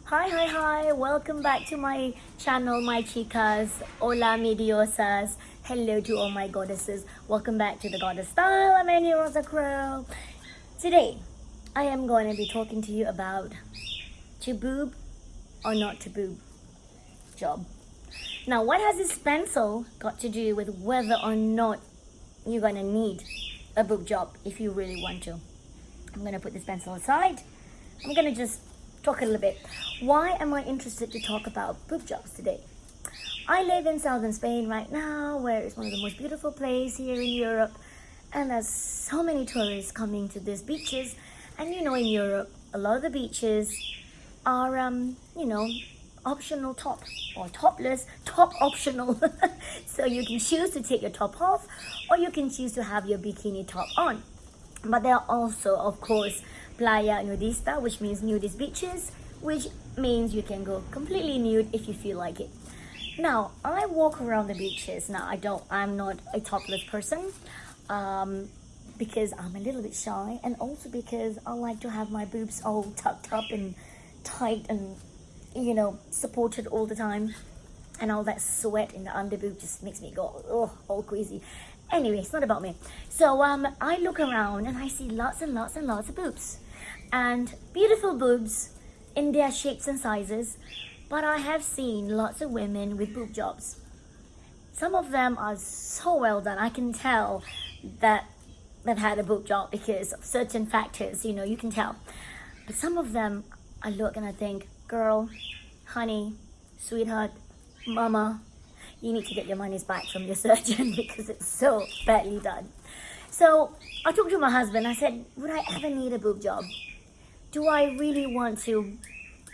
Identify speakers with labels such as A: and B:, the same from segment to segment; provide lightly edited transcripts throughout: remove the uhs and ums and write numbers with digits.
A: Hi, welcome back to my channel, my chicas. Hola, mi diosas. Hello to all my goddesses. Welcome back to the Goddess Style. I'm Annie Rosa Crow. Today, I am going to be talking to you about to boob or not to boob job. Now, what has this pencil got to do with whether or not you're going to need a boob job if you really want to? I'm going to put this pencil aside. I'm going to just talk a little bit. Why am I interested to talk about boob jobs today? I live in southern Spain right now, where it's one of the most beautiful places here in Europe, and there's so many tourists coming to these beaches. And in Europe, a lot of the beaches are optional top or topless, top optional. So you can choose to take your top off, or you can choose to have your bikini top on. But there are also, of course, playa nudista, which means nudist beaches, which means you can go completely nude if you feel like it. Now, I walk around the beaches. Now, I'm not a topless person, because I'm a little bit shy, and also because I like to have my boobs all tucked up and tight and, supported all the time. And all that sweat in the underboob just makes me go, all crazy. Anyway, it's not about me. So I look around and I see lots and lots and lots of boobs. And beautiful boobs in their shapes and sizes. But I have seen lots of women with boob jobs. Some of them are so well done. I can tell that they've had a boob job because of certain factors, you can tell. But some of them, I look and I think, girl, honey, sweetheart, mama, you need to get your monies back from your surgeon because it's so badly done. So I talked to my husband. I said, would I ever need a boob job? Do I really want to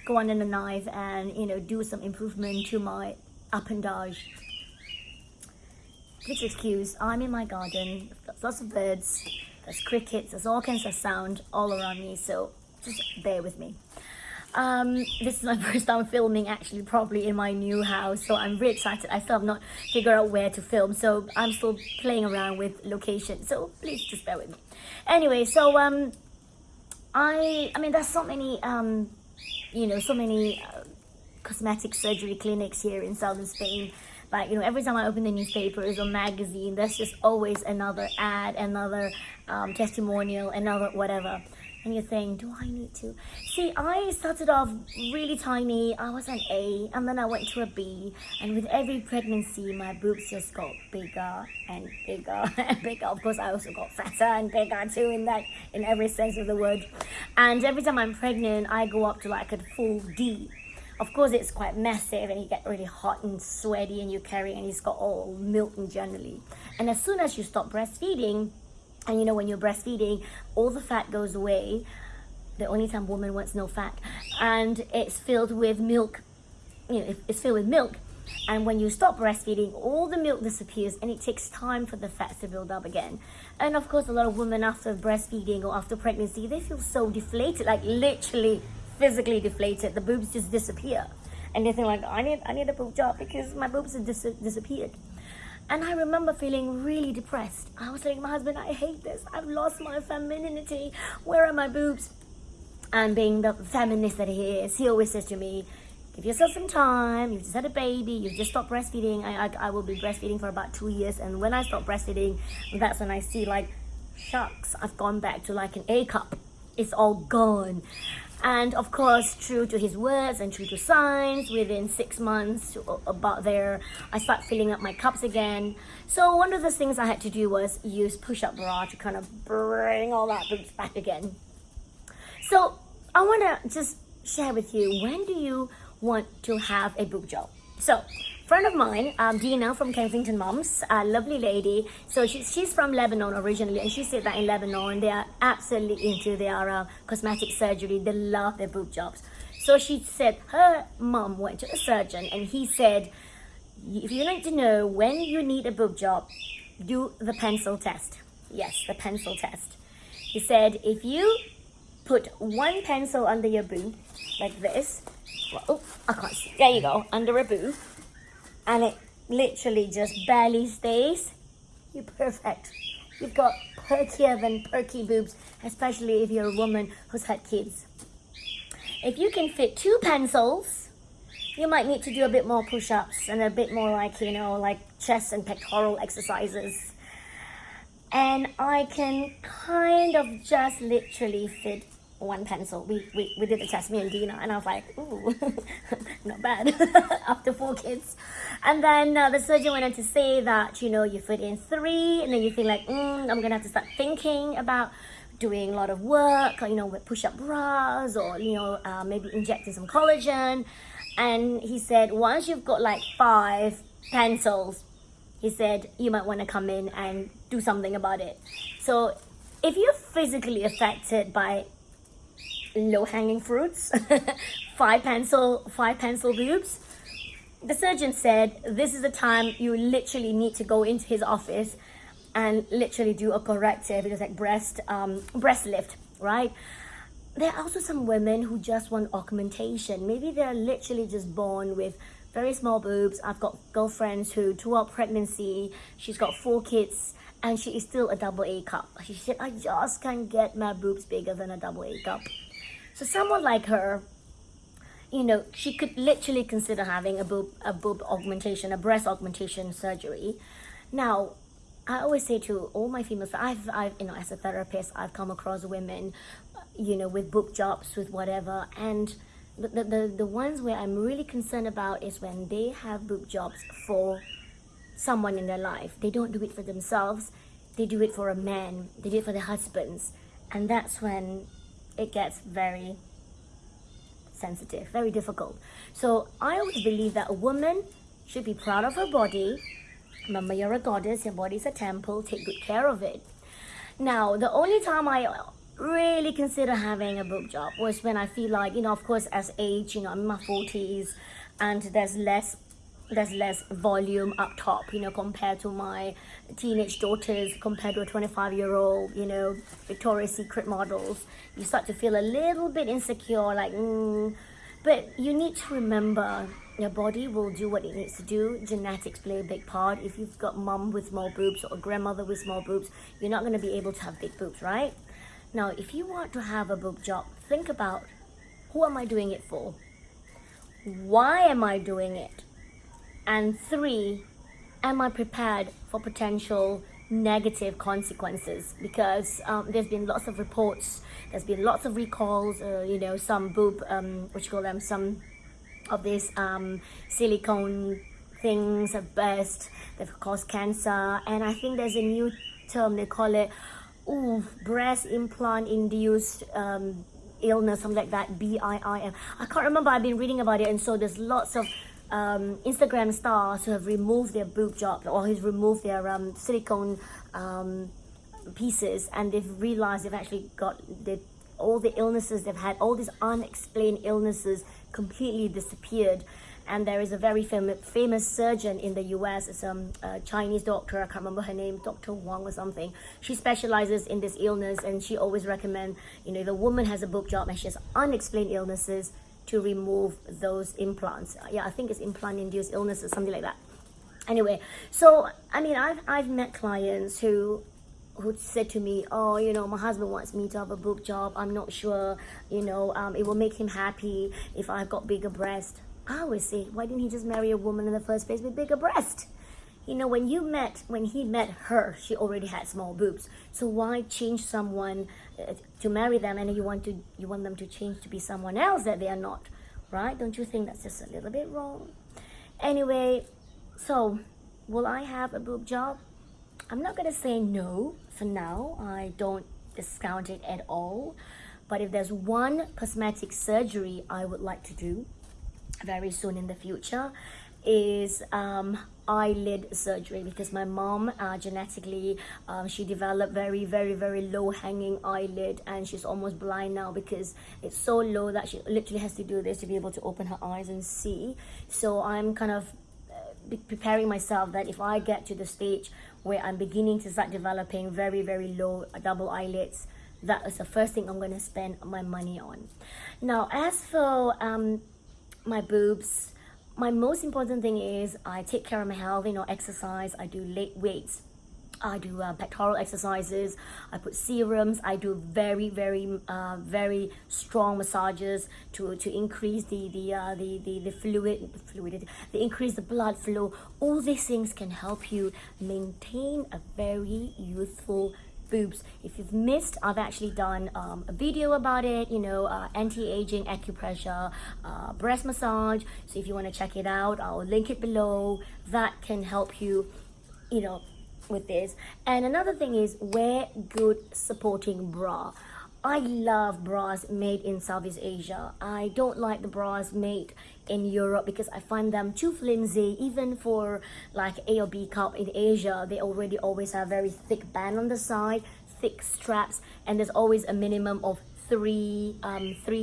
A: go under the knife and, do some improvement to my appendage? Please excuse, I'm in my garden. There's lots of birds, there's crickets, there's all kinds of sound all around me. So just bear with me. This is my first time filming actually properly in my new house, so I'm really excited. I still have not figured out where to film, so I'm still playing around with location, so please just bear with me. Anyway, so I mean there's so many cosmetic surgery clinics here in southern Spain. But every time I open the newspapers or magazine, there's just always another ad, another testimonial, another whatever. And you think, do I need to? See, I started off really tiny. I was an A, and then I went to a B. And with every pregnancy, my boobs just got bigger and bigger and bigger. Of course, I also got fatter and bigger too in every sense of the word. And every time I'm pregnant, I go up to like a full D. Of course, it's quite massive, and you get really hot and sweaty, and you carry, and it's got all milk in generally. And as soon as you stop breastfeeding, and when you're breastfeeding, all the fat goes away. The only time woman wants no fat. And it's filled with milk. It's filled with milk. And when you stop breastfeeding, all the milk disappears, and it takes time for the fat to build up again. And of course, a lot of women after breastfeeding or after pregnancy, they feel so deflated, like literally physically deflated. The boobs just disappear. And they think like, I need a boob job because my boobs have disappeared. And I remember feeling really depressed. I was telling my husband, I hate this. I've lost my femininity. Where are my boobs? And being the feminist that he is, he always says to me, give yourself some time. You've just had a baby. You've just stopped breastfeeding. I will be breastfeeding for about 2 years. And when I stop breastfeeding, that's when I see like, shucks, I've gone back to like an A cup. It's all gone. And of course, true to his words and true to science, within 6 months to about there, I start filling up my cups again. So one of the things I had to do was use push-up bra to kind of bring all that boobs back again. So I want to just share with you, when do you want to have a boob job? So friend of mine, Dina from Kensington Moms, a lovely lady. So she's from Lebanon originally, and she said that in Lebanon they are absolutely into their cosmetic surgery. They love their boob jobs. So she said her mom went to a surgeon, and he said, if you need to know when you need a boob job, do the pencil test. Yes, the pencil test. He said if you put one pencil under your boob like this, well, I can't see. There you go, under a boob. And it literally just barely stays, you're perfect. You've got perkier than perky boobs, especially if you're a woman who's had kids. If you can fit 2 pencils, you might need to do a bit more push-ups and a bit more like, like chest and pectoral exercises. And I can kind of just literally fit 1 pencil. We did the test, me and Dina, and I was like, ooh, not bad, after 4 kids. And then the surgeon went on to say that, you fit in 3, and then you think like, I'm gonna have to start thinking about doing a lot of work, with push-up bras, or, maybe injecting some collagen. And he said, once you've got like 5 pencils, he said, you might want to come in and do something about it. So if you're physically affected by low-hanging fruits, 5 pencil boobs, the surgeon said this is the time you literally need to go into his office and literally do a corrective. It was like breast lift, right? There are also some women who just want augmentation. Maybe they're literally just born with very small boobs. I've got girlfriends who, throughout pregnancy, she's got 4 kids and she is still a double A cup. She said, I just can't get my boobs bigger than a double A cup. So someone like her, she could literally consider having a boob augmentation, a breast augmentation surgery. Now, I always say to all my females, I've as a therapist, I've come across women, with boob jobs, with whatever, and the ones where I'm really concerned about is when they have boob jobs for someone in their life. They don't do it for themselves, they do it for a man, they do it for their husbands, and that's when it gets very sensitive, very difficult. So I always believe that a woman should be proud of her body. Remember, you're a goddess, your body's a temple, take good care of it. Now, the only time I really consider having a boob job was when I feel like, of course, as age, I'm in my 40s and there's less volume up top, compared to my teenage daughters, compared to a 25-year-old, Victoria's Secret models. You start to feel a little bit insecure, like, but you need to remember, your body will do what it needs to do. Genetics play a big part. If you've got mom with small boobs or a grandmother with small boobs, you're not going to be able to have big boobs, right? Now, if you want to have a boob job, think about, who am I doing it for? Why am I doing it? And 3, am I prepared for potential negative consequences? Because there's been lots of reports, there's been lots of recalls, some boob, some of these silicone things have burst, they've caused cancer, and I think there's a new term, they call it breast implant induced illness, something like that, BIIM. I can't remember, I've been reading about it, and so there's lots of Instagram stars who have removed their boob job or who've removed their silicone pieces, and they've realized they've actually got all the illnesses they've had, all these unexplained illnesses completely disappeared. And there is a very famous surgeon in the US, it's a Chinese doctor, I can't remember her name, Dr. Wang or something. She specializes in this illness, and she always recommends, if a woman has a boob job and she has unexplained illnesses, to remove those implants. Yeah, I think it's implant-induced illnesses, something like that. Anyway, so, I've met clients who said to me, my husband wants me to have a boob job, I'm not sure, it will make him happy if I've got bigger breasts. I always say, why didn't he just marry a woman in the first place with bigger breasts? When he met her, she already had small boobs. So why change someone to marry them, and then you want them to change to be someone else that they are not, right? Don't you think that's just a little bit wrong? Anyway, so will I have a boob job? I'm not gonna say no for now. I don't discount it at all. But if there's one cosmetic surgery I would like to do very soon in the future, is eyelid surgery, because my mom genetically she developed very, very, very low hanging eyelid, and she's almost blind now because it's so low that she literally has to do this to be able to open her eyes and see. So I'm kind of preparing myself that if I get to the stage where I'm beginning to start developing very, very low double eyelids, that is the first thing I'm going to spend my money on. Now, as for my boobs, my most important thing is I take care of my health, exercise, I do leg weights. I do pectoral exercises. I put serums. I do very, very strong massages to increase the fluidity, increase the blood flow. All these things can help you maintain a very youthful boobs. If you've missed, I've actually done a video about it, anti-aging acupressure, breast massage. So if you want to check it out, I'll link it below. That can help you, with this. And another thing is, wear good supporting bra. I love bras made in Southeast Asia. I don't like the bras made in Europe because I find them too flimsy. Even for like A or B cup in Asia, they already always have very thick band on the side, thick straps, and there's always a minimum of three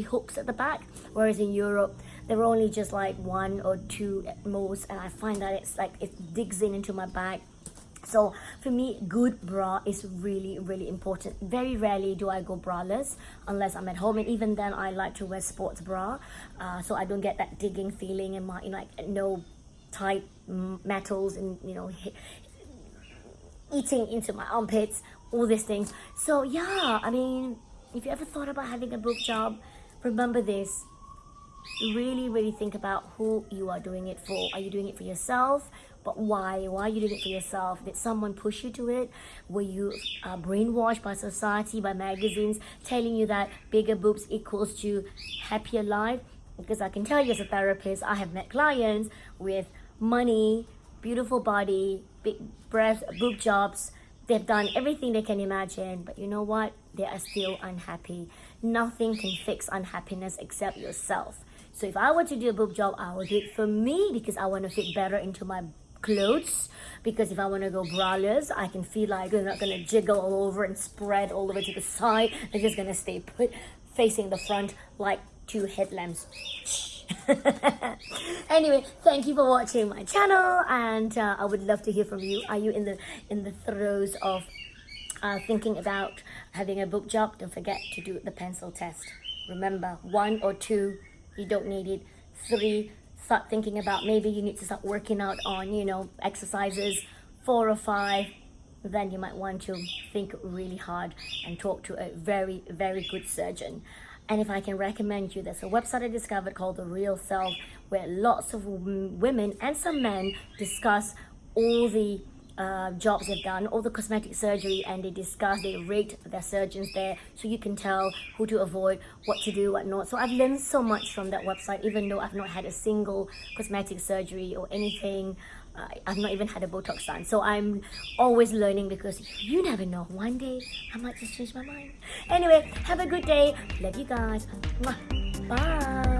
A: hooks at the back. Whereas in Europe, there are only just like 1 or 2 at most, and I find that it's like it digs into my back. So for me, good bra is really, really important. Very rarely do I go braless unless I'm at home, and even then I like to wear sports bra, so I don't get that digging feeling in my, no tight metals and eating into my armpits, all these things. So yeah, I mean, if you ever thought about having a boob job, remember this. Really, really think about who you are doing it for. Are you doing it for yourself? But why? Why are you doing it for yourself? Did someone push you to it? Were you brainwashed by society, by magazines, telling you that bigger boobs equals to happier life? Because I can tell you as a therapist, I have met clients with money, beautiful body, big breast, boob jobs. They've done everything they can imagine, but you know what? They are still unhappy. Nothing can fix unhappiness except yourself. So if I were to do a boob job, I would do it for me because I want to fit better into my clothes. Because if I want to go braless, I can feel like they're not going to jiggle all over and spread all over to the side. They're just going to stay put facing the front like 2 headlamps. Anyway, thank you for watching my channel, and I would love to hear from you. Are you in the throes of thinking about having a boob job? Don't forget to do the pencil test. Remember, 1 or 2, you don't need it. 3, start thinking about maybe you need to start working out on exercises. 4 or 5, then you might want to think really hard and talk to a very, very good surgeon. And if I can recommend you, there's a website I discovered called The Real Self, where lots of women and some men discuss all the jobs they've done, all the cosmetic surgery, and they rate their surgeons there, so you can tell who to avoid, what to do, what not. So I've learned so much from that website, even though I've not had a single cosmetic surgery or anything. I've not even had a Botox done. So I'm always learning, because you never know. One day, I might just change my mind. Anyway, have a good day. Love you guys. Bye.